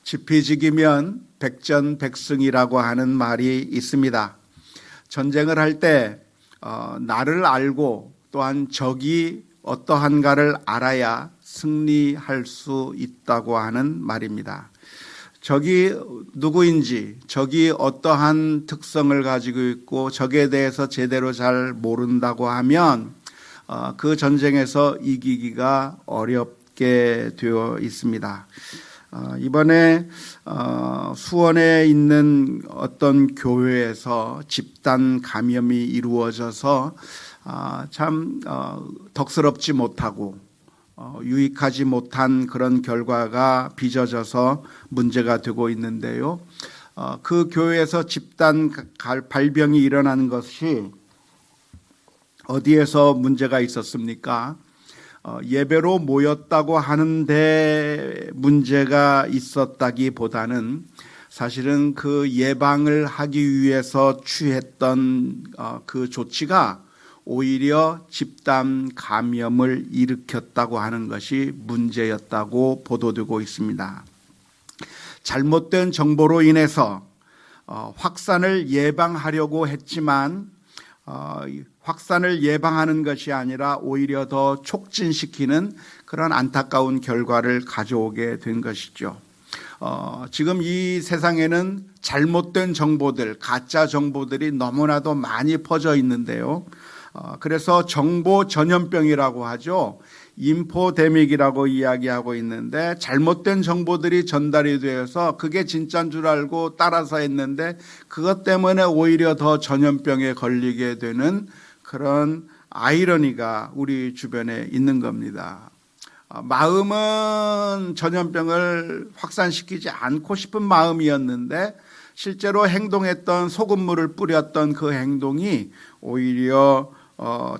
지피지기면 백전백승이라고 하는 말이 있습니다. 전쟁을 할 때 나를 알고 또한 적이 어떠한가를 알아야 승리할 수 있다고 하는 말입니다. 적이 누구인지, 적이 어떠한 특성을 가지고 있고 적에 대해서 제대로 잘 모른다고 하면 그 전쟁에서 이기기가 어렵게 되어 있습니다. 이번에 수원에 있는 어떤 교회에서 집단 감염이 이루어져서 참 덕스럽지 못하고 유익하지 못한 그런 결과가 빚어져서 문제가 되고 있는데요. 그 교회에서 집단 발병이 일어나는 것이 어디에서 문제가 있었습니까? 예배로 모였다고 하는데 문제가 있었다기보다는 사실은 그 예방을 하기 위해서 취했던 그 조치가 오히려 집단 감염을 일으켰다고 하는 것이 문제였다고 보도되고 있습니다. 잘못된 정보로 인해서 확산을 예방하려고 했지만 확산을 예방하는 것이 아니라 오히려 더 촉진시키는 그런 안타까운 결과를 가져오게 된 것이죠. 지금 이 세상에는 잘못된 정보들, 가짜 정보들이 너무나도 많이 퍼져 있는데요. 그래서 정보 전염병이라고 하죠. 인포데믹이라고 이야기하고 있는데 잘못된 정보들이 전달이 되어서 그게 진짜인 줄 알고 따라서 했는데 그것 때문에 오히려 더 전염병에 걸리게 되는 그런 아이러니가 우리 주변에 있는 겁니다. 마음은 전염병을 확산시키지 않고 싶은 마음이었는데 실제로 행동했던 소금물을 뿌렸던 그 행동이 오히려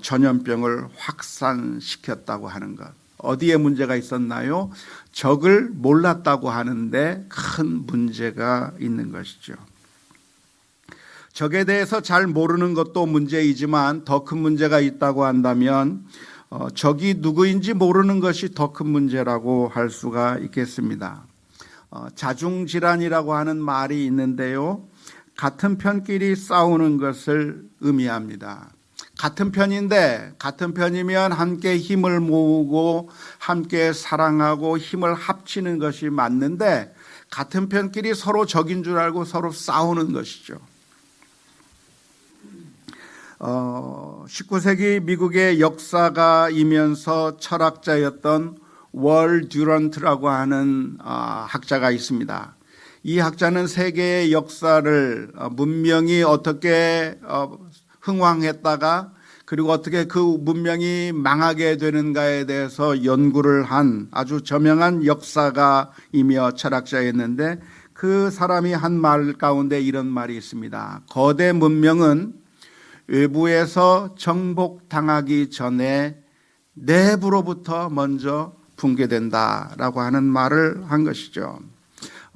전염병을 확산시켰다고 하는 것. 어디에 문제가 있었나요? 적을 몰랐다고 하는데 큰 문제가 있는 것이죠. 적에 대해서 잘 모르는 것도 문제이지만 더 큰 문제가 있다고 한다면 적이 누구인지 모르는 것이 더 큰 문제라고 할 수가 있겠습니다. 자중질환이라고 하는 말이 있는데요. 같은 편끼리 싸우는 것을 의미합니다. 같은 편인데 같은 편이면 함께 힘을 모으고 함께 사랑하고 힘을 합치는 것이 맞는데 같은 편끼리 서로 적인 줄 알고 서로 싸우는 것이죠. 19세기 미국의 역사가이면서 철학자였던 월 듀런트라고 하는 학자가 있습니다. 이 학자는 세계의 역사를 문명이 어떻게 흥왕했다가 그리고 어떻게 그 문명이 망하게 되는가에 대해서 연구를 한 아주 저명한 역사가이며 철학자였는데 그 사람이 한 말 가운데 이런 말이 있습니다. 거대 문명은 외부에서 정복당하기 전에 내부로부터 먼저 붕괴된다라고 하는 말을 한 것이죠.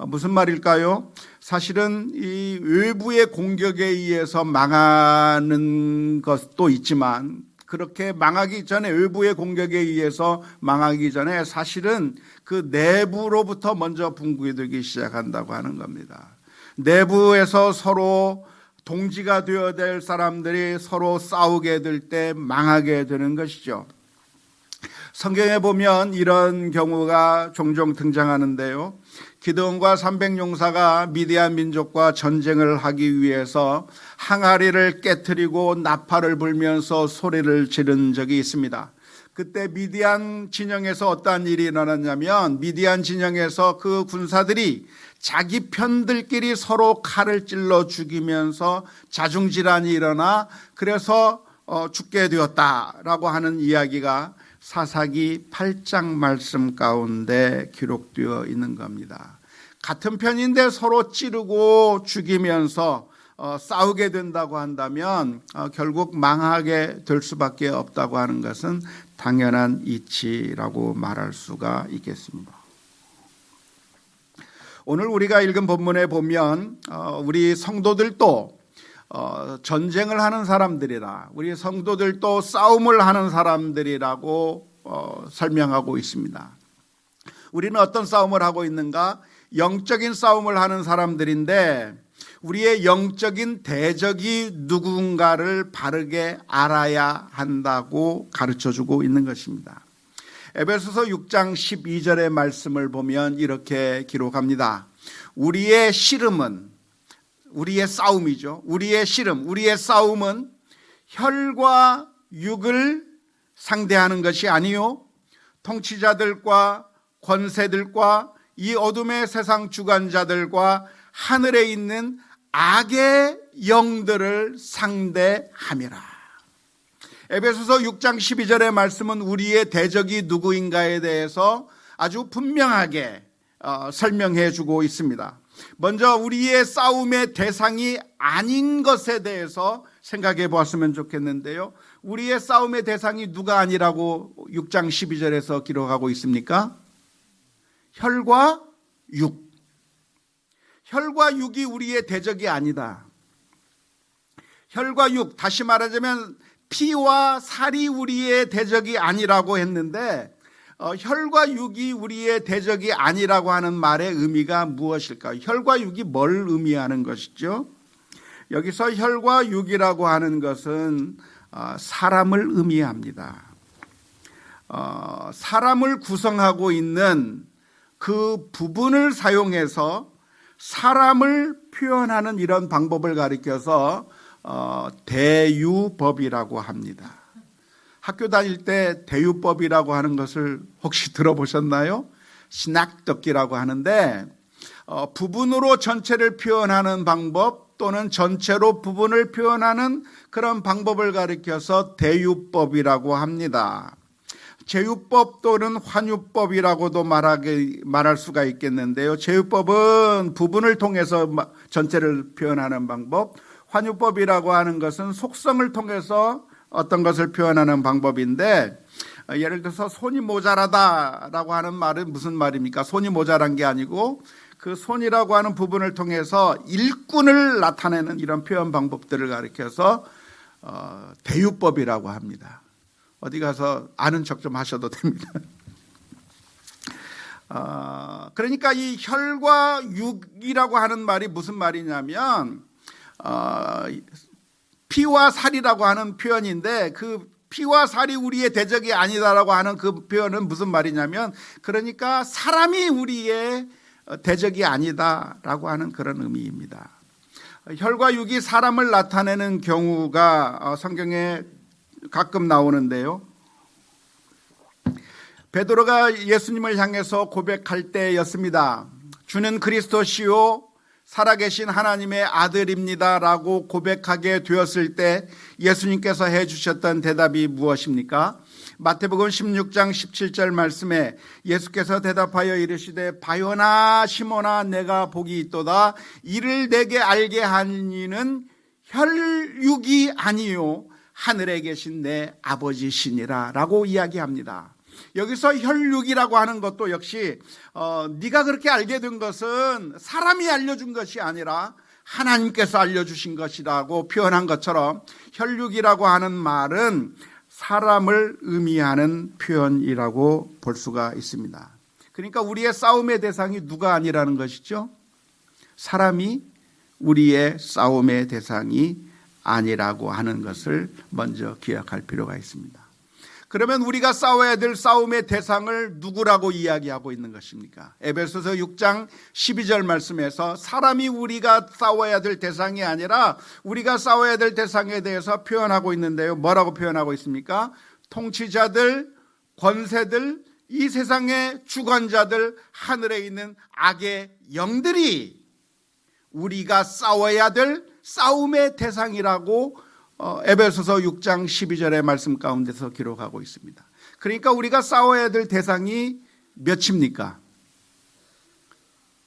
무슨 말일까요? 사실은 이 외부의 공격에 의해서 망하는 것도 있지만 그렇게 망하기 전에 외부의 공격에 의해서 망하기 전에 사실은 그 내부로부터 먼저 붕괴되기 시작한다고 하는 겁니다. 내부에서 서로 동지가 되어야 될 사람들이 서로 싸우게 될 때 망하게 되는 것이죠. 성경에 보면 이런 경우가 종종 등장하는데요. 기드온과 300용사가 미디안 민족과 전쟁을 하기 위해서 항아리를 깨트리고 나팔을 불면서 소리를 지른 적이 있습니다. 그때 미디안 진영에서 어떠한 일이 일어났냐면 미디안 진영에서 그 군사들이 자기 편들끼리 서로 칼을 찔러 죽이면서 자중질환이 일어나 그래서 죽게 되었다라고 하는 이야기가 사사기 8장 말씀 가운데 기록되어 있는 겁니다. 같은 편인데 서로 찌르고 죽이면서 싸우게 된다고 한다면 결국 망하게 될 수밖에 없다고 하는 것은 당연한 이치라고 말할 수가 있겠습니다. 오늘 우리가 읽은 본문에 보면 우리 성도들도 전쟁을 하는 사람들이라, 우리 성도들도 싸움을 하는 사람들이라고 설명하고 있습니다. 우리는 어떤 싸움을 하고 있는가? 영적인 싸움을 하는 사람들인데 우리의 영적인 대적이 누군가를 바르게 알아야 한다고 가르쳐주고 있는 것입니다. 에베소서 6장 12절의 말씀을 보면 이렇게 기록합니다. 우리의 씨름은, 우리의 싸움이죠. 우리의 씨름, 우리의 싸움은 혈과 육을 상대하는 것이 아니요 통치자들과 권세들과 이 어둠의 세상 주관자들과 하늘에 있는 악의 영들을 상대함이라. 에베소서 6장 12절의 말씀은 우리의 대적이 누구인가에 대해서 아주 분명하게 설명해 주고 있습니다. 먼저 우리의 싸움의 대상이 아닌 것에 대해서 생각해 보았으면 좋겠는데요. 우리의 싸움의 대상이 누가 아니라고 6장 12절에서 기록하고 있습니까? 혈과 육. 혈과 육이 우리의 대적이 아니다. 혈과 육, 다시 말하자면 피와 살이 우리의 대적이 아니라고 했는데 혈과 육이 우리의 대적이 아니라고 하는 말의 의미가 무엇일까요? 혈과 육이 뭘 의미하는 것이죠? 여기서 혈과 육이라고 하는 것은 사람을 의미합니다. 사람을 구성하고 있는 그 부분을 사용해서 사람을 표현하는 이런 방법을 가리켜서 대유법이라고 합니다. 학교 다닐 때 대유법이라고 하는 것을 혹시 들어보셨나요? 신학듣기라고 하는데 부분으로 전체를 표현하는 방법 또는 전체로 부분을 표현하는 그런 방법을 가리켜서 대유법이라고 합니다. 제유법 또는 환유법이라고도 말할 수가 있겠는데요. 제유법은 부분을 통해서 전체를 표현하는 방법, 환유법이라고 하는 것은 속성을 통해서 어떤 것을 표현하는 방법인데, 예를 들어서 손이 모자라다라고 하는 말은 무슨 말입니까? 손이 모자란 게 아니고 그 손이라고 하는 부분을 통해서 일꾼을 나타내는 이런 표현 방법들을 가리켜서 대유법이라고 합니다. 어디 가서 아는 척 좀 하셔도 됩니다. 그러니까 이 혈과 육이라고 하는 말이 무슨 말이냐면 피와 살이라고 하는 표현인데 그 피와 살이 우리의 대적이 아니다라고 하는 그 표현은 무슨 말이냐면 그러니까 사람이 우리의 대적이 아니다라고 하는 그런 의미입니다. 혈과 육이 사람을 나타내는 경우가 성경에 가끔 나오는데요. 베드로가 예수님을 향해서 고백할 때였습니다. 주는 그리스도시요 살아계신 하나님의 아들입니다 라고 고백하게 되었을 때 예수님께서 해주셨던 대답이 무엇입니까? 마태복음 16장 17절 말씀에 예수께서 대답하여 이르시되 바요나 시몬아 내가 복이 있도다. 이를 내게 알게 한 이는 혈육이 아니요 하늘에 계신 내 아버지시니라 라고 이야기합니다. 여기서 혈육이라고 하는 것도 역시 네가 그렇게 알게 된 것은 사람이 알려준 것이 아니라 하나님께서 알려주신 것이라고 표현한 것처럼 혈육이라고 하는 말은 사람을 의미하는 표현이라고 볼 수가 있습니다. 그러니까 우리의 싸움의 대상이 누가 아니라는 것이죠. 사람이 우리의 싸움의 대상이 아니라고 하는 것을 먼저 기억할 필요가 있습니다. 그러면 우리가 싸워야 될 싸움의 대상을 누구라고 이야기하고 있는 것입니까? 에베소서 6장 12절 말씀에서 사람이 우리가 싸워야 될 대상이 아니라 우리가 싸워야 될 대상에 대해서 표현하고 있는데요. 뭐라고 표현하고 있습니까? 통치자들, 권세들, 이 세상의 주관자들, 하늘에 있는 악의 영들이 우리가 싸워야 될 싸움의 대상이라고 에베소서 6장 12절의 말씀 가운데서 기록하고 있습니다. 그러니까 우리가 싸워야 될 대상이 몇입니까?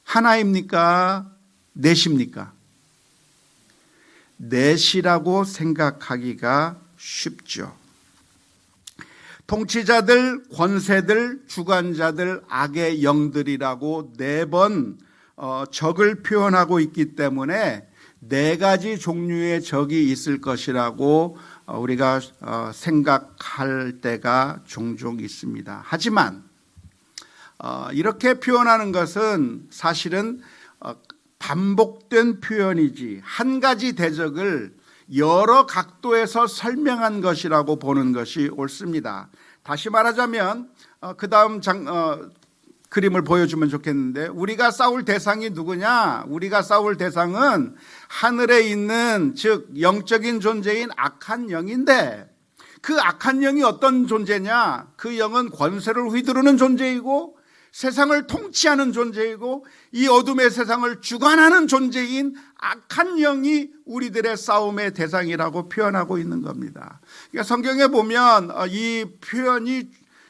하나입니까? 넷입니까? 넷이라고 생각하기가 쉽죠. 통치자들, 권세들, 주관자들, 악의 영들이라고 4번 적을 표현하고 있기 때문에 4가지 종류의 적이 있을 것이라고 우리가 생각할 때가 종종 있습니다. 하지만 이렇게 표현하는 것은 사실은 반복된 표현이지 한 가지 대적을 여러 각도에서 설명한 것이라고 보는 것이 옳습니다. 다시 말하자면 그 다음 그림을 보여주면 좋겠는데, 우리가 싸울 대상이 누구냐? 우리가 싸울 대상은 하늘에 있는, 즉 영적인 존재인 악한 영인데, 그 악한 영이 어떤 존재냐? 그 영은 권세를 휘두르는 존재이고 세상을 통치하는 존재이고 이 어둠의 세상을 주관하는 존재인 악한 영이 우리들의 싸움의 대상이라고 표현하고 있는 겁니다. 그러니까 성경에 보면 이 표현이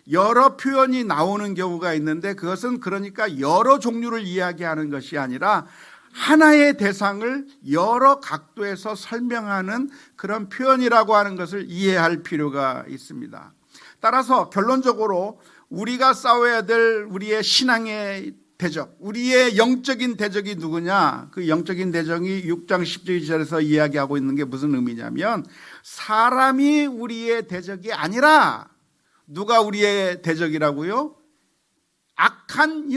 여러 표현이 나오는 경우가 있는데, 그것은 그러니까 여러 종류를 이야기하는 것이 아니라 하나의 대상을 여러 각도에서 설명하는 그런 표현이라고 하는 것을 이해할 필요가 있습니다. 따라서 결론적으로 우리가 싸워야 될 우리의 신앙의 대적, 우리의 영적인 대적이 누구냐? 그 영적인 대적이 6장 12절에서 이야기하고 있는 게 무슨 의미냐면, 사람이 우리의 대적이 아니라 누가 우리의 대적이라고요? 악한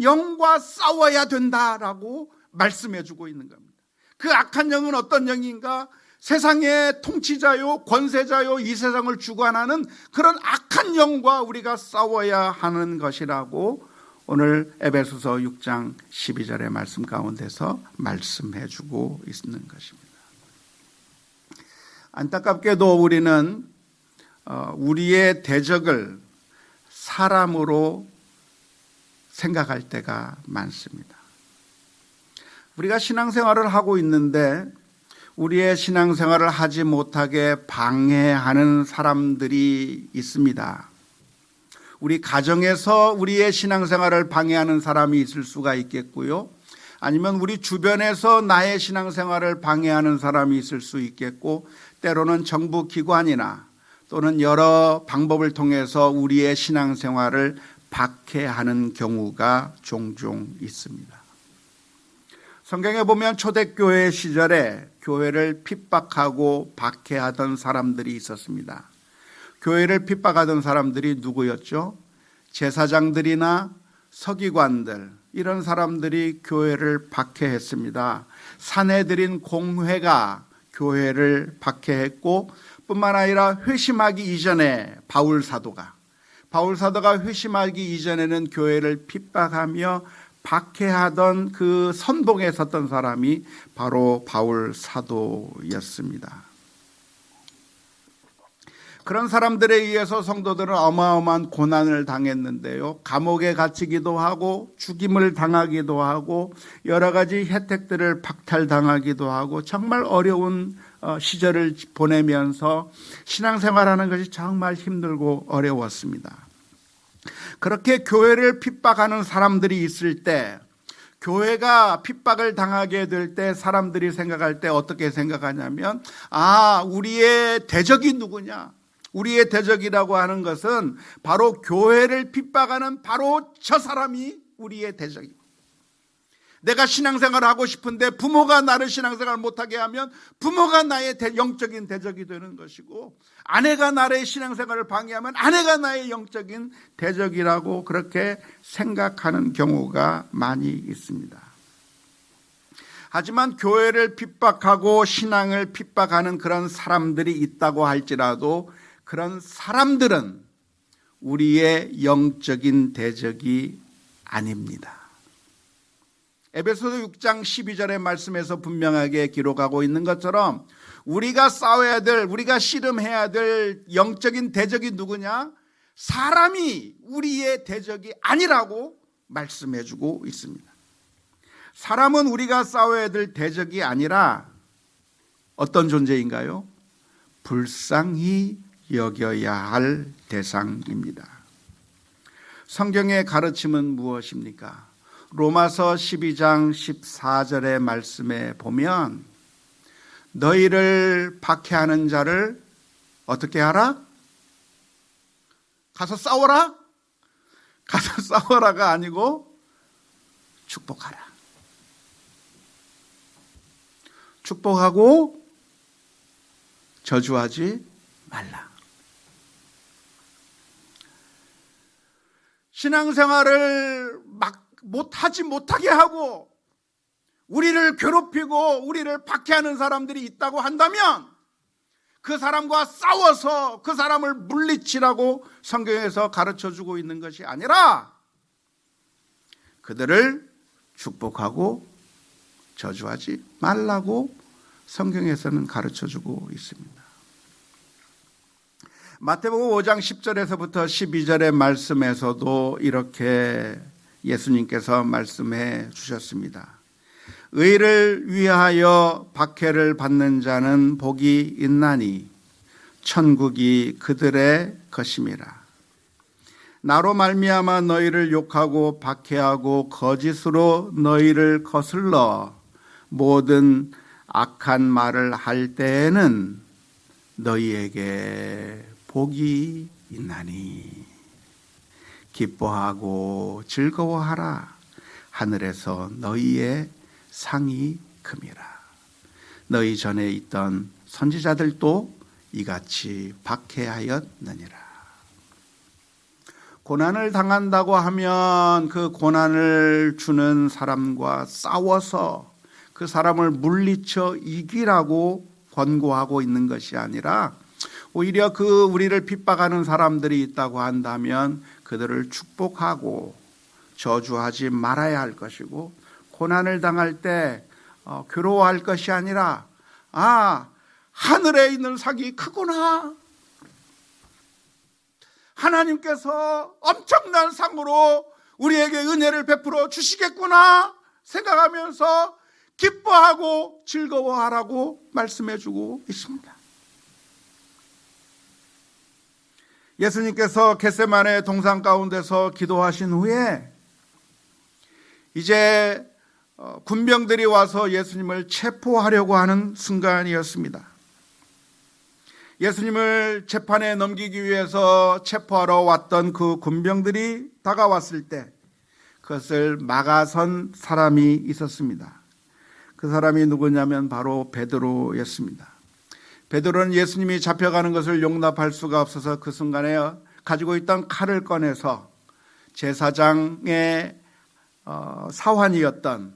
영과 싸워야 된다라고 말씀해 주고 있는 겁니다. 그 악한 영은 어떤 영인가? 세상의 통치자요, 권세자요, 이 세상을 주관하는 그런 악한 영과 우리가 싸워야 하는 것이라고 오늘 에베소서 6장 12절의 말씀 가운데서 말씀해 주고 있는 것입니다. 안타깝게도 우리는 우리의 대적을 사람으로 생각할 때가 많습니다. 우리가 신앙생활을 하고 있는데 우리의 신앙생활을 하지 못하게 방해하는 사람들이 있습니다. 우리 가정에서 우리의 신앙생활을 방해하는 사람이 있을 수가 있겠고요. 아니면 우리 주변에서 나의 신앙생활을 방해하는 사람이 있을 수 있겠고, 때로는 정부 기관이나 또는 여러 방법을 통해서 우리의 신앙생활을 박해하는 경우가 종종 있습니다. 성경에 보면 초대교회 시절에 교회를 핍박하고 박해하던 사람들이 있었습니다. 교회를 핍박하던 사람들이 누구였죠? 제사장들이나 서기관들, 이런 사람들이 교회를 박해했습니다. 사내들인 공회가 교회를 박해했고, 뿐만 아니라 회심하기 이전에 바울 사도가 회심하기 이전에는 교회를 핍박하며 박해하던 그 선봉에 섰던 사람이 바로 바울 사도였습니다. 그런 사람들에 의해서 성도들은 어마어마한 고난을 당했는데요. 감옥에 갇히기도 하고 죽임을 당하기도 하고 여러 가지 혜택들을 박탈당하기도 하고 정말 어려운 시절을 보내면서 신앙생활하는 것이 정말 힘들고 어려웠습니다. 그렇게 교회를 핍박하는 사람들이 있을 때, 교회가 핍박을 당하게 될 때 사람들이 생각할 때 어떻게 생각하냐면, 우리의 대적이 누구냐? 우리의 대적이라고 하는 것은 바로 교회를 핍박하는 바로 저 사람이 우리의 대적이고, 내가 신앙생활을 하고 싶은데 부모가 나를 신앙생활을 못하게 하면 부모가 나의 영적인 대적이 되는 것이고, 아내가 나의 신앙생활을 방해하면 아내가 나의 영적인 대적이라고 그렇게 생각하는 경우가 많이 있습니다. 하지만 교회를 핍박하고 신앙을 핍박하는 그런 사람들이 있다고 할지라도 그런 사람들은 우리의 영적인 대적이 아닙니다. 에베소서 6장 12절의 말씀에서 분명하게 기록하고 있는 것처럼 우리가 싸워야 될, 우리가 씨름해야 될 영적인 대적이 누구냐? 사람이 우리의 대적이 아니라고 말씀해주고 있습니다. 사람은 우리가 싸워야 될 대적이 아니라 어떤 존재인가요? 불쌍히 여겨야 할 대상입니다. 성경의 가르침은 무엇입니까? 로마서 12장 14절의 말씀에 보면 너희를 박해하는 자를 어떻게 하라? 가서 싸워라? 가서 싸워라가 아니고 축복하라. 축복하고 저주하지 말라. 신앙생활을 막 못하지 못하게 하고 우리를 괴롭히고 우리를 박해하는 사람들이 있다고 한다면 그 사람과 싸워서 그 사람을 물리치라고 성경에서 가르쳐주고 있는 것이 아니라 그들을 축복하고 저주하지 말라고 성경에서는 가르쳐주고 있습니다. 마태복음 5장 10절에서부터 12절의 말씀에서도 이렇게 예수님께서 말씀해 주셨습니다. 의를 위하여 박해를 받는 자는 복이 있나니 천국이 그들의 것임이라. 나로 말미암아 너희를 욕하고 박해하고 거짓으로 너희를 거슬러 모든 악한 말을 할 때에는 너희에게 복이 있나니 기뻐하고 즐거워하라. 하늘에서 너희의 상이 큼이라. 너희 전에 있던 선지자들도 이같이 박해하였느니라. 고난을 당한다고 하면 그 고난을 주는 사람과 싸워서 그 사람을 물리쳐 이기라고 권고하고 있는 것이 아니라 오히려 그 우리를 핍박하는 사람들이 있다고 한다면 그들을 축복하고 저주하지 말아야 할 것이고, 고난을 당할 때 괴로워할 것이 아니라 하늘에 있는 상이 크구나, 하나님께서 엄청난 상으로 우리에게 은혜를 베풀어 주시겠구나 생각하면서 기뻐하고 즐거워하라고 말씀해주고 있습니다. 예수님께서 겟세마네 동산 가운데서 기도하신 후에 이제 군병들이 와서 예수님을 체포하려고 하는 순간이었습니다. 예수님을 재판에 넘기기 위해서 체포하러 왔던 그 군병들이 다가왔을 때 그것을 막아선 사람이 있었습니다. 그 사람이 누구냐면 바로 베드로였습니다. 베드로는 예수님이 잡혀가는 것을 용납할 수가 없어서 그 순간에 가지고 있던 칼을 꺼내서 제사장의 사환이었던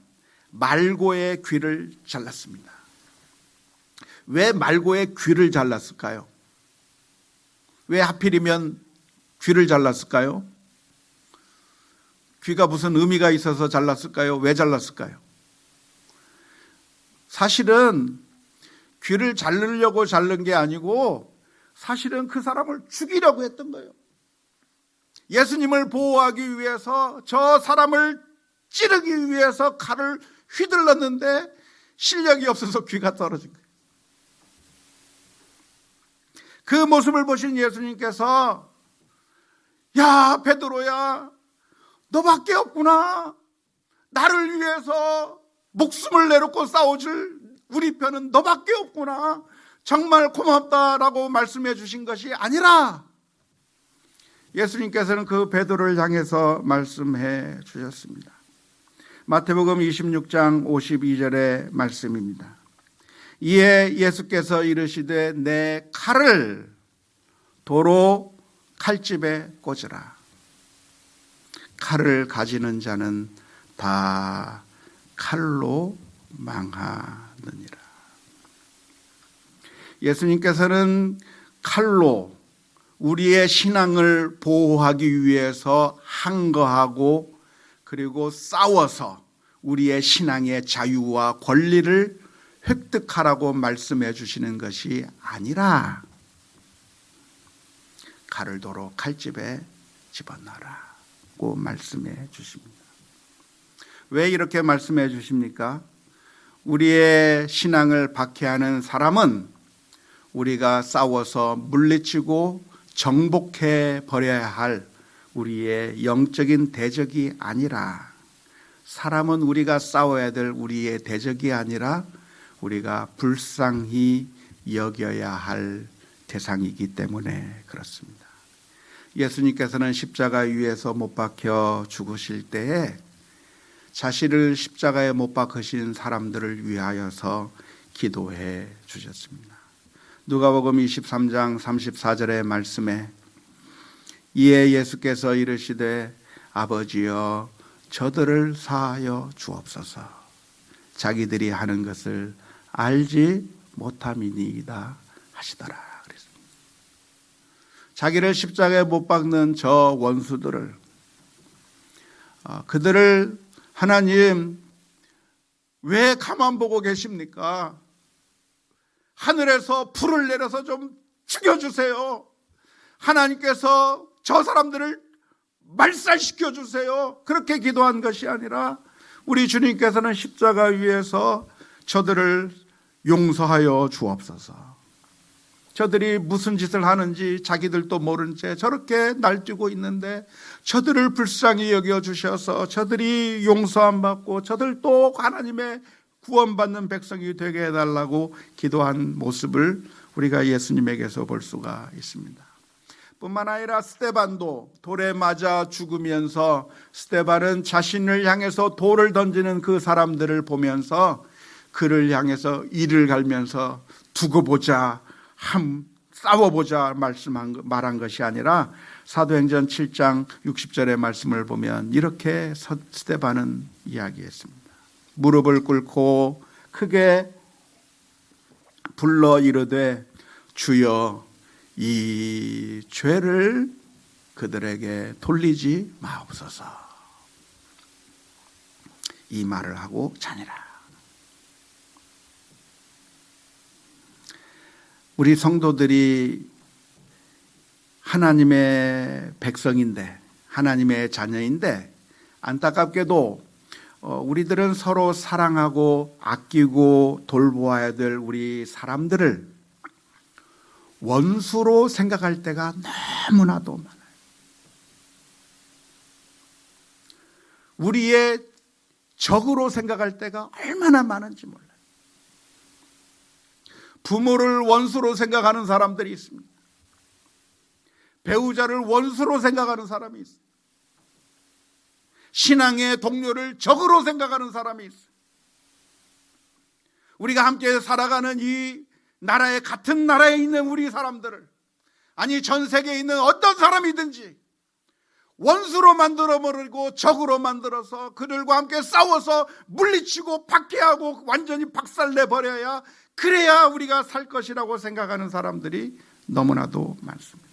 말고의 귀를 잘랐습니다. 왜 말고의 귀를 잘랐을까요? 왜 하필이면 귀를 잘랐을까요? 귀가 무슨 의미가 있어서 잘랐을까요? 왜 잘랐을까요? 사실은 귀를 자르려고 자른 게 아니고 사실은 그 사람을 죽이려고 했던 거예요. 예수님을 보호하기 위해서 저 사람을 찌르기 위해서 칼을 휘둘렀는데 실력이 없어서 귀가 떨어진 거예요. 그 모습을 보신 예수님께서 야 베드로야, 너밖에 없구나. 나를 위해서 목숨을 내놓고 싸워줄 우리 편은 너밖에 없구나. 정말 고맙다라고 말씀해 주신 것이 아니라 예수님께서는 그 베드로를 향해서 말씀해 주셨습니다. 마태복음 26장 52절의 말씀입니다. 이에 예수께서 이르시되 내 칼을 도로 칼집에 꽂으라. 칼을 가지는 자는 다 칼로 망하느니라. 예수님께서는 칼로 우리의 신앙을 보호하기 위해서 항거하고 그리고 싸워서 우리의 신앙의 자유와 권리를 획득하라고 말씀해 주시는 것이 아니라 칼을 도로 칼집에 집어넣으라고 말씀해 주십니다. 왜 이렇게 말씀해 주십니까? 우리의 신앙을 박해하는 사람은 우리가 싸워서 물리치고 정복해 버려야 할 우리의 영적인 대적이 아니라, 사람은 우리가 싸워야 될 우리의 대적이 아니라 우리가 불쌍히 여겨야 할 대상이기 때문에 그렇습니다. 예수님께서는 십자가 위에서 못 박혀 죽으실 때에 자신을 십자가에 못 박으신 사람들을 위하여서 기도해 주셨습니다. 누가복음 23장 34절의 말씀에 이에 예수께서 이르시되 아버지여 저들을 사하여 주옵소서. 자기들이 하는 것을 알지 못함이니이다 하시더라 그랬습니다. 자기를 십자가에 못 박는 저 원수들을, 그들을 하나님 왜 가만 보고 계십니까? 하늘에서 불을 내려서 좀 죽여주세요. 하나님께서 저 사람들을 말살시켜 주세요. 그렇게 기도한 것이 아니라 우리 주님께서는 십자가 위에서 저들을 용서하여 주옵소서. 저들이 무슨 짓을 하는지 자기들도 모른 채 저렇게 날뛰고 있는데 저들을 불쌍히 여겨주셔서 저들이 용서함 받고 저들도 하나님의 구원받는 백성이 되게 해달라고 기도한 모습을 우리가 예수님에게서 볼 수가 있습니다. 뿐만 아니라 스데반도 돌에 맞아 죽으면서 스데반은 자신을 향해서 돌을 던지는 그 사람들을 보면서 그를 향해서 이를 갈면서 두고 보자, 싸워보자 말한 것이 아니라 사도행전 7장 60절의 말씀을 보면 이렇게 스데반은 이야기했습니다. 무릎을 꿇고 크게 불러 이르되 주여 이 죄를 그들에게 돌리지 마옵소서. 이 말을 하고 자니라. 우리 성도들이 하나님의 백성인데, 하나님의 자녀인데 안타깝게도 우리들은 서로 사랑하고 아끼고 돌보아야 될 우리 사람들을 원수로 생각할 때가 너무나도 많아요. 우리의 적으로 생각할 때가 얼마나 많은지 몰라요. 부모를 원수로 생각하는 사람들이 있습니다. 배우자를 원수로 생각하는 사람이 있어요. 신앙의 동료를 적으로 생각하는 사람이 있어요. 우리가 함께 살아가는 이 나라에, 같은 나라에 있는 우리 사람들을, 아니 전 세계에 있는 어떤 사람이든지 원수로 만들어버리고 적으로 만들어서 그들과 함께 싸워서 물리치고 박해하고 완전히 박살내버려야, 그래야 우리가 살 것이라고 생각하는 사람들이 너무나도 많습니다.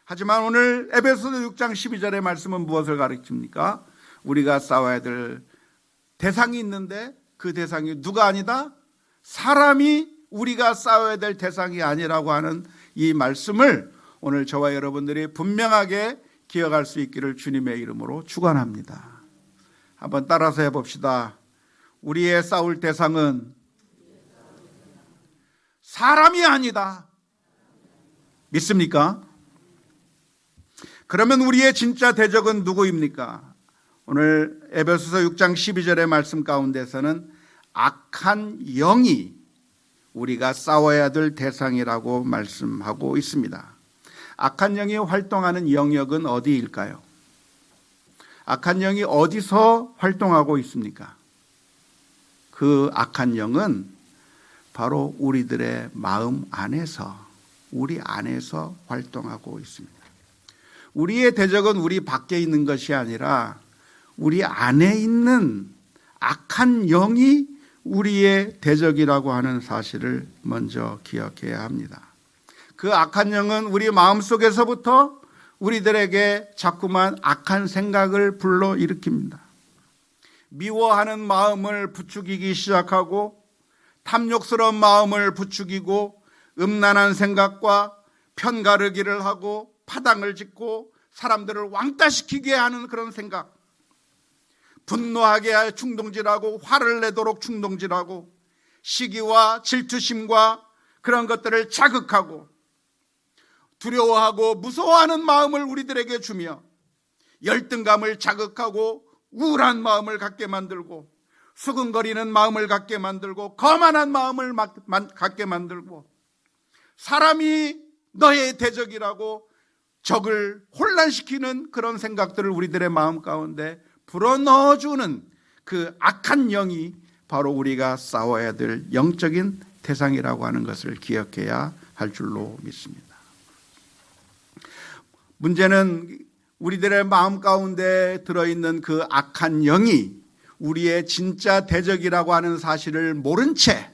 하지만 오늘 에베소서 6장 12절의 말씀은 무엇을 가르칩니까? 우리가 싸워야 될 대상이 있는데 그 대상이 누가 아니다? 사람이 우리가 싸워야 될 대상이 아니라고 하는 이 말씀을 오늘 저와 여러분들이 분명하게 기억할 수 있기를 주님의 이름으로 축원합니다. 한번 따라서 해봅시다. 우리의 싸울 대상은 사람이 아니다. 믿습니까? 그러면 우리의 진짜 대적은 누구입니까? 오늘 에베소서 6장 12절의 말씀 가운데서는 악한 영이 우리가 싸워야 될 대상이라고 말씀하고 있습니다. 악한 영이 활동하는 영역은 어디일까요? 악한 영이 어디서 활동하고 있습니까? 그 악한 영은 바로 우리들의 마음 안에서, 우리 안에서 활동하고 있습니다. 우리의 대적은 우리 밖에 있는 것이 아니라 우리 안에 있는 악한 영이 우리의 대적이라고 하는 사실을 먼저 기억해야 합니다. 그 악한 영은 우리 마음속에서부터 우리들에게 자꾸만 악한 생각을 불러일으킵니다. 미워하는 마음을 부추기기 시작하고 탐욕스러운 마음을 부추기고 음란한 생각과 편가르기를 하고 파당을 짓고 사람들을 왕따시키게 하는 그런 생각, 분노하게 충동질하고 화를 내도록 충동질하고 시기와 질투심과 그런 것들을 자극하고 두려워하고 무서워하는 마음을 우리들에게 주며 열등감을 자극하고 우울한 마음을 갖게 만들고 수근거리는 마음을 갖게 만들고 거만한 마음을 갖게 만들고 사람이 너의 대적이라고 적을 혼란시키는 그런 생각들을 우리들의 마음 가운데 불어넣어주는 그 악한 영이 바로 우리가 싸워야 될 영적인 대상이라고 하는 것을 기억해야 할 줄로 믿습니다. 문제는 우리들의 마음 가운데 들어있는 그 악한 영이 우리의 진짜 대적이라고 하는 사실을 모른 채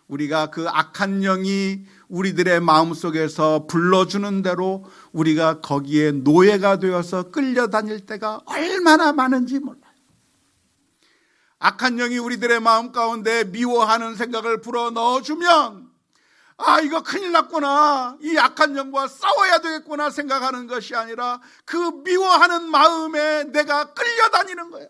우리가 그 악한 영이 우리들의 마음속에서 불러주는 대로 우리가 거기에 노예가 되어서 끌려다닐 때가 얼마나 많은지 몰라요. 악한 영이 우리들의 마음 가운데 미워하는 생각을 불어넣어주면 이거 큰일 났구나, 이 악한 영과 싸워야 되겠구나 생각하는 것이 아니라 그 미워하는 마음에 내가 끌려다니는 거예요.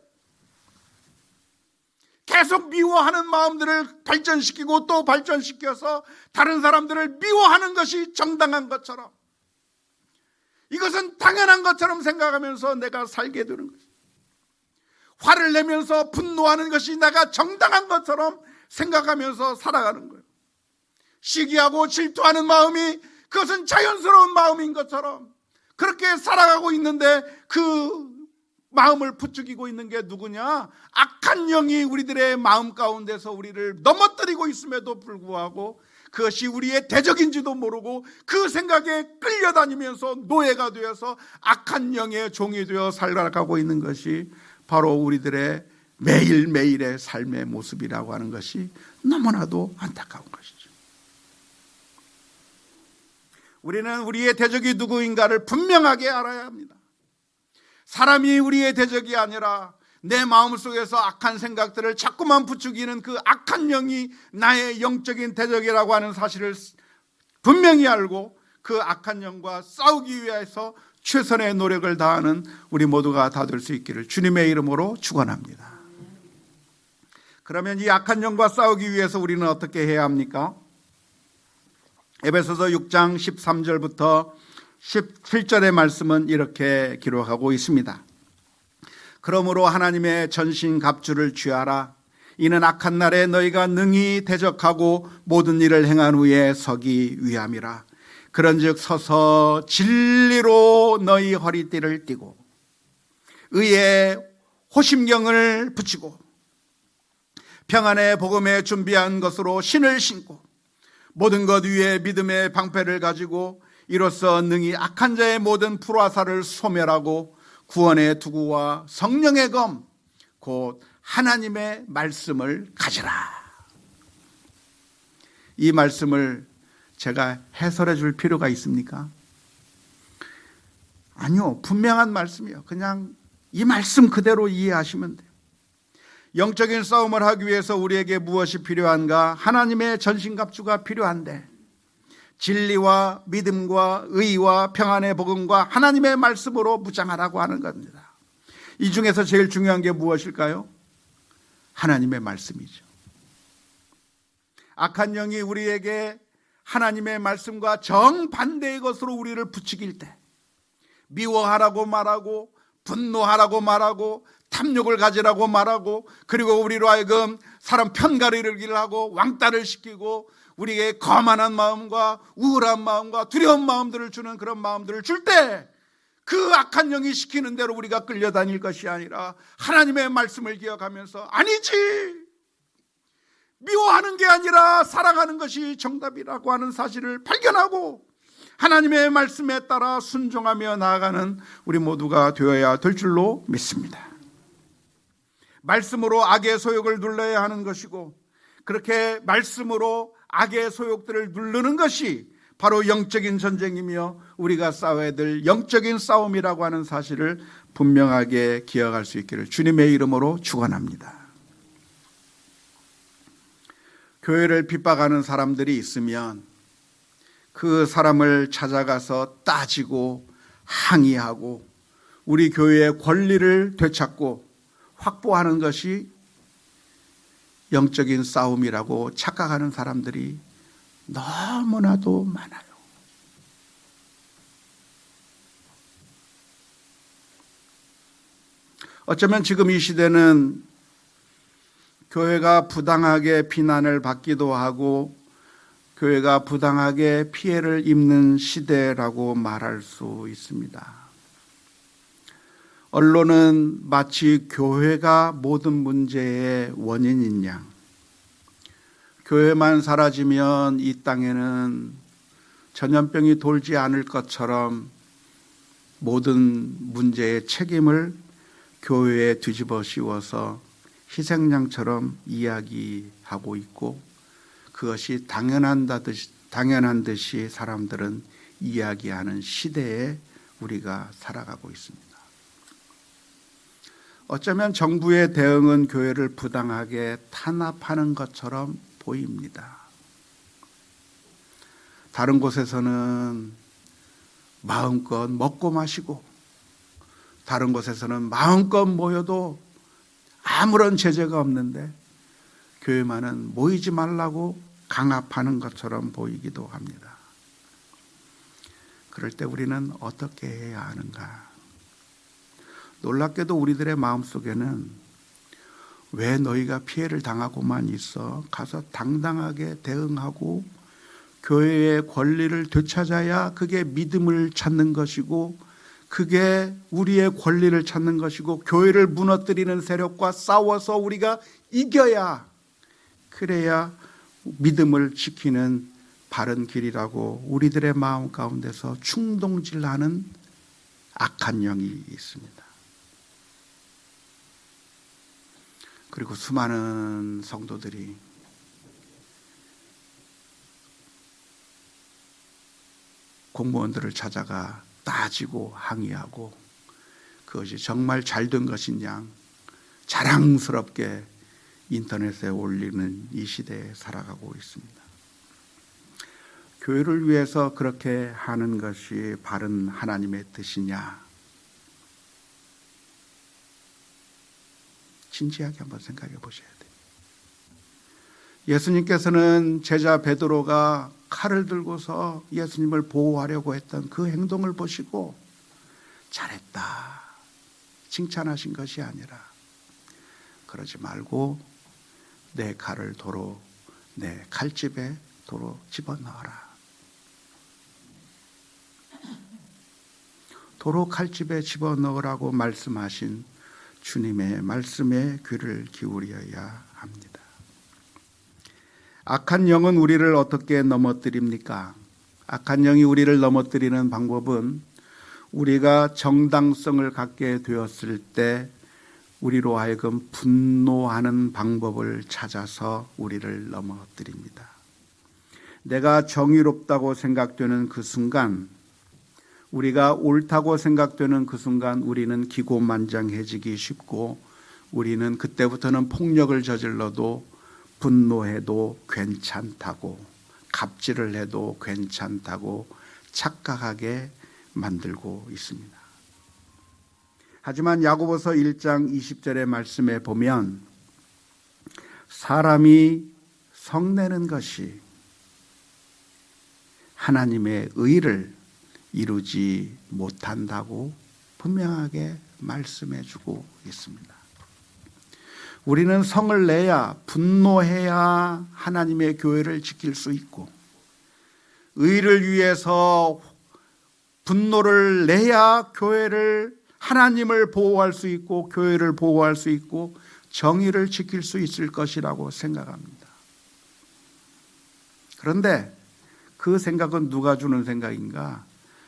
계속 미워하는 마음들을 발전시키고 또 발전시켜서 다른 사람들을 미워하는 것이 정당한 것처럼, 이것은 당연한 것처럼 생각하면서 내가 살게 되는 거죠. 화를 내면서 분노하는 것이 내가 정당한 것처럼 생각하면서 살아가는 거예요. 시기하고 질투하는 마음이 그것은 자연스러운 마음인 것처럼 그렇게 살아가고 있는데 그 마음을 부추기고 있는 게 누구냐? 악한 영이 우리들의 마음 가운데서 우리를 넘어뜨리고 있음에도 불구하고 그것이 우리의 대적인지도 모르고 그 생각에 끌려다니면서 노예가 되어서 악한 영의 종이 되어 살아가고 있는 것이 바로 우리들의 매일매일의 삶의 모습이라고 하는 것이 너무나도 안타까운 것이죠. 우리는 우리의 대적이 누구인가를 분명하게 알아야 합니다. 사람이 우리의 대적이 아니라 내 마음속에서 악한 생각들을 자꾸만 부추기는 그 악한 영이 나의 영적인 대적이라고 하는 사실을 분명히 알고 그 악한 영과 싸우기 위해서 최선의 노력을 다하는 우리 모두가 다 될 수 있기를 주님의 이름으로 축원합니다. 그러면 이 악한 영과 싸우기 위해서 우리는 어떻게 해야 합니까? 에베소서 6장 13절부터 17절의 말씀은 이렇게 기록하고 있습니다. 그러므로 하나님의 전신갑주를 취하라. 이는 악한 날에 너희가 능히 대적하고 모든 일을 행한 후에 서기 위함이라. 그런즉 서서 진리로 너희 허리띠를 띠고 의의 호심경을 붙이고 평안의 복음에 준비한 것으로 신을 신고 모든 것 위에 믿음의 방패를 가지고 이로써 능히 악한 자의 모든 불화살을 소멸하고 구원의 투구와 성령의 검 곧 하나님의 말씀을 가지라. 이 말씀을 제가 해설해 줄 필요가 있습니까? 아니요, 분명한 말씀이에요. 그냥 이 말씀 그대로 이해하시면 돼요. 영적인 싸움을 하기 위해서 우리에게 무엇이 필요한가? 하나님의 전신갑주가 필요한데 진리와 믿음과 의와 평안의 복음과 하나님의 말씀으로 무장하라고 하는 겁니다. 이 중에서 제일 중요한 게 무엇일까요? 하나님의 말씀이죠. 악한 영이 우리에게 하나님의 말씀과 정반대의 것으로 우리를 부추길 때 미워하라고 말하고 분노하라고 말하고 탐욕을 가지라고 말하고 그리고 우리로 하여금 사람 편가르기를 하고 왕따를 시키고 우리에게 거만한 마음과 우울한 마음과 두려운 마음들을 주는 그런 마음들을 줄 때 그 악한 영이 시키는 대로 우리가 끌려다닐 것이 아니라 하나님의 말씀을 기억하면서 아니지, 미워하는 게 아니라 사랑하는 것이 정답이라고 하는 사실을 발견하고 하나님의 말씀에 따라 순종하며 나아가는 우리 모두가 되어야 될 줄로 믿습니다. 말씀으로 악의 소욕을 눌러야 하는 것이고 그렇게 말씀으로 악의 소욕들을 누르는 것이 바로 영적인 전쟁이며 우리가 싸워야 될 영적인 싸움이라고 하는 사실을 분명하게 기억할 수 있기를 주님의 이름으로 축원합니다. 교회를 핍박하는 사람들이 있으면 그 사람을 찾아가서 따지고 항의하고 우리 교회의 권리를 되찾고 확보하는 것이 영적인 싸움이라고 착각하는 사람들이 너무나도 많아요. 어쩌면 지금 이 시대는 교회가 부당하게 비난을 받기도 하고 교회가 부당하게 피해를 입는 시대라고 말할 수 있습니다. 언론은 마치 교회가 모든 문제의 원인인 양, 교회만 사라지면 이 땅에는 전염병이 돌지 않을 것처럼 모든 문제의 책임을 교회에 뒤집어 씌워서 희생양처럼 이야기하고 있고 그것이 당연한 듯이 사람들은 이야기하는 시대에 우리가 살아가고 있습니다. 어쩌면 정부의 대응은 교회를 부당하게 탄압하는 것처럼 보입니다. 다른 곳에서는 마음껏 먹고 마시고 다른 곳에서는 마음껏 모여도 아무런 제재가 없는데 교회만은 모이지 말라고 강압하는 것처럼 보이기도 합니다. 그럴 때 우리는 어떻게 해야 하는가? 놀랍게도 우리들의 마음속에는 왜 너희가 피해를 당하고만 있어? 가서 당당하게 대응하고 교회의 권리를 되찾아야 그게 믿음을 찾는 것이고 그게 우리의 권리를 찾는 것이고 교회를 무너뜨리는 세력과 싸워서 우리가 이겨야 그래야 믿음을 지키는 바른 길이라고 우리들의 마음 가운데서 충동질하는 악한 영이 있습니다. 그리고 수많은 성도들이 공무원들을 찾아가 따지고 항의하고 그것이 정말 잘된 것이냐 자랑스럽게 인터넷에 올리는 이 시대에 살아가고 있습니다. 교회를 위해서 그렇게 하는 것이 바른 하나님의 뜻이냐? 진지하게 한번 생각해 보셔야 돼요. 예수님께서는 제자 베드로가 칼을 들고서 예수님을 보호하려고 했던 그 행동을 보시고 잘했다 칭찬하신 것이 아니라 그러지 말고 내 칼을 도로 내 칼집에 도로 집어넣어라. 도로 칼집에 집어넣으라고 말씀하신 주님의 말씀에 귀를 기울여야 합니다. 악한 영은 우리를 어떻게 넘어뜨립니까? 악한 영이 우리를 넘어뜨리는 방법은 우리가 정당성을 갖게 되었을 때 우리로 하여금 분노하는 방법을 찾아서 우리를 넘어뜨립니다. 내가 정의롭다고 생각되는 그 순간, 우리가 옳다고 생각되는 그 순간 우리는 기고만장해지기 쉽고 우리는 그때부터는 폭력을 저질러도 분노해도 괜찮다고 갑질을 해도 괜찮다고 착각하게 만들고 있습니다. 하지만 야고보서 1장 20절의 말씀에 보면 사람이 성내는 것이 하나님의 의를 이루지 못한다고 분명하게 말씀해 주고 있습니다. 우리는 성을 내야 분노해야 하나님의 교회를 지킬 수 있고 의를 위해서 분노를 내야 교회를 하나님을 보호할 수 있고 교회를 보호할 수 있고 정의를 지킬 수 있을 것이라고 생각합니다. 그런데 그 생각은 누가 주는 생각인가?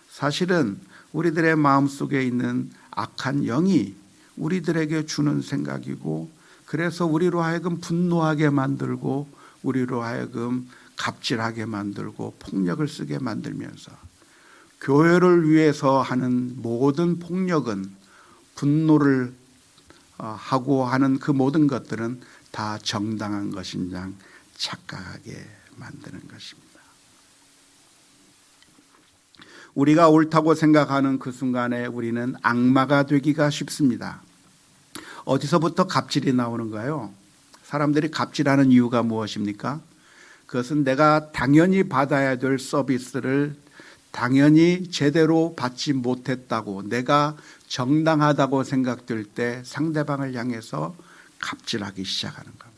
사실은 우리들의 마음속에 있는 악한 영이 우리들에게 주는 생각이고 그래서 우리로 하여금 분노하게 만들고 우리로 하여금 갑질하게 만들고 폭력을 쓰게 만들면서 교회를 위해서 하는 모든 폭력은 분노를 하고 하는 그 모든 것들은 다 정당한 것인 양 착각하게 만드는 것입니다. 우리가 옳다고 생각하는 그 순간에 우리는 악마가 되기가 쉽습니다. 어디서부터 갑질이 나오는가요? 사람들이 갑질하는 이유가 무엇입니까? 그것은 내가 당연히 받아야 될 서비스를 당연히 제대로 받지 못했다고 내가 정당하다고 생각될 때 상대방을 향해서 갑질하기 시작하는 겁니다.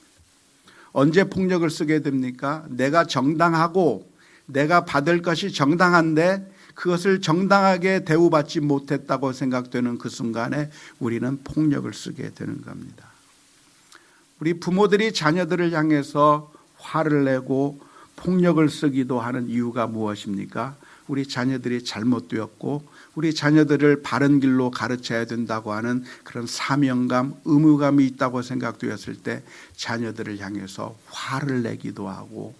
언제 폭력을 쓰게 됩니까? 내가 정당하고 내가 받을 것이 정당한데 그것을 정당하게 대우받지 못했다고 생각되는 그 순간에 우리는 폭력을 쓰게 되는 겁니다. 우리 부모들이 자녀들을 향해서 화를 내고 폭력을 쓰기도 하는 이유가 무엇입니까? 우리 자녀들이 잘못되었고 우리 자녀들을 바른 길로 가르쳐야 된다고 하는 그런 사명감, 의무감이 있다고 생각되었을 때 자녀들을 향해서 화를 내기도 하고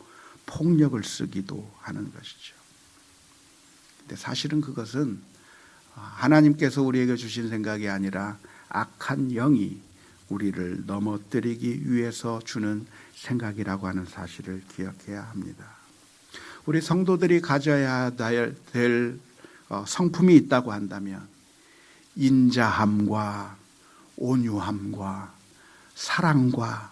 폭력을 쓰기도 하는 것이죠. 근데 사실은 그것은 하나님께서 우리에게 주신 생각이 아니라 악한 영이 우리를 넘어뜨리기 위해서 주는 생각이라고 하는 사실을 기억해야 합니다. 우리 성도들이 가져야 될 성품이 있다고 한다면 인자함과 온유함과 사랑과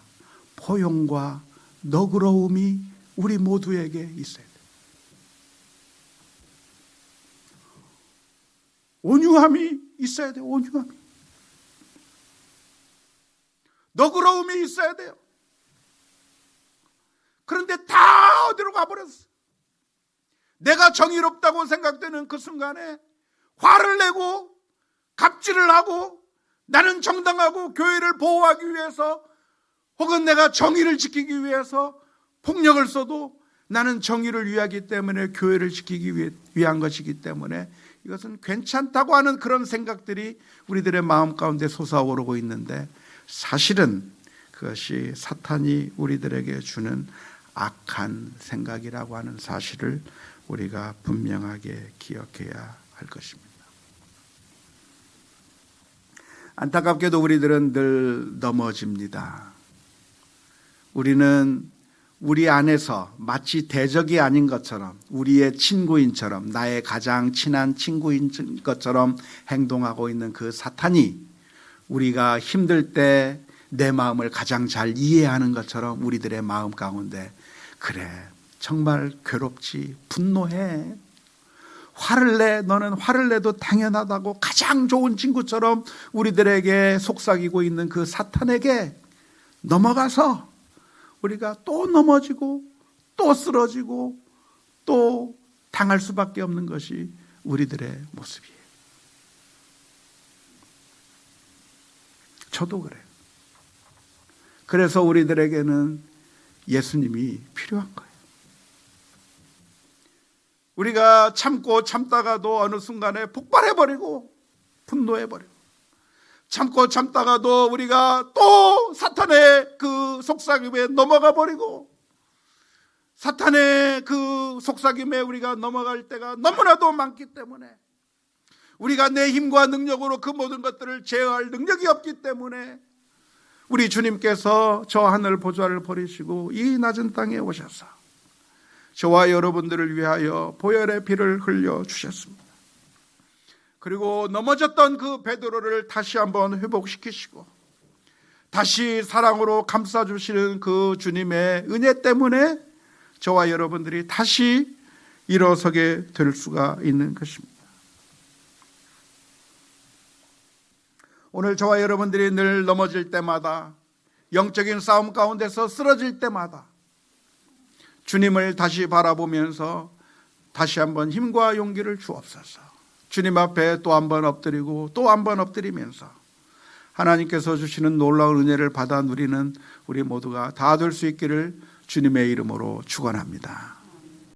포용과 너그러움이 우리 모두에게 있어야 돼요. 온유함이 있어야 돼요. 온유함이. 너그러움이 있어야 돼요. 그런데 다 어디로 가버렸어. 내가 정의롭다고 생각되는 그 순간에 화를 내고 갑질을 하고 나는 정당하고 교회를 보호하기 위해서 혹은 내가 정의를 지키기 위해서 폭력을 써도 나는 정의를 위하기 때문에 교회를 지키기 위한 것이기 때문에 이것은 괜찮다고 하는 그런 생각들이 우리들의 마음 가운데 솟아오르고 있는데 사실은 그것이 사탄이 우리들에게 주는 악한 생각이라고 하는 사실을 우리가 분명하게 기억해야 할 것입니다. 안타깝게도 우리들은 늘 넘어집니다. 우리는 우리 안에서 마치 대적이 아닌 것처럼 우리의 친구인처럼 나의 가장 친한 친구인 것처럼 행동하고 있는 그 사탄이 우리가 힘들 때 내 마음을 가장 잘 이해하는 것처럼 우리들의 마음 가운데 그래 정말 괴롭지 분노해 화를 내 너는 화를 내도 당연하다고 가장 좋은 친구처럼 우리들에게 속삭이고 있는 그 사탄에게 넘어가서 우리가 또 넘어지고 또 쓰러지고 또 당할 수밖에 없는 것이 우리들의 모습이에요. 저도 그래요. 그래서 우리들에게는 예수님이 필요한 거예요. 우리가 참고 참다가도 어느 순간에 폭발해버리고 분노해버리고 참고 참다가도 우리가 또 사탄의 그 속삭임에 넘어가 버리고 사탄의 그 속삭임에 우리가 넘어갈 때가 너무나도 많기 때문에 우리가 내 힘과 능력으로 그 모든 것들을 제어할 능력이 없기 때문에 우리 주님께서 저 하늘 보좌를 버리시고 이 낮은 땅에 오셔서 저와 여러분들을 위하여 보혈의 피를 흘려 주셨습니다. 그리고 넘어졌던 그 베드로를 다시 한번 회복시키시고 다시 사랑으로 감싸주시는 그 주님의 은혜 때문에 저와 여러분들이 다시 일어서게 될 수가 있는 것입니다. 오늘 저와 여러분들이 늘 넘어질 때마다 영적인 싸움 가운데서 쓰러질 때마다 주님을 다시 바라보면서 다시 한번 힘과 용기를 주옵소서. 주님 앞에 또 한 번 엎드리고 또 한 번 엎드리면서 하나님께서 주시는 놀라운 은혜를 받아 누리는 우리 모두가 다 될 수 있기를 주님의 이름으로 축원합니다.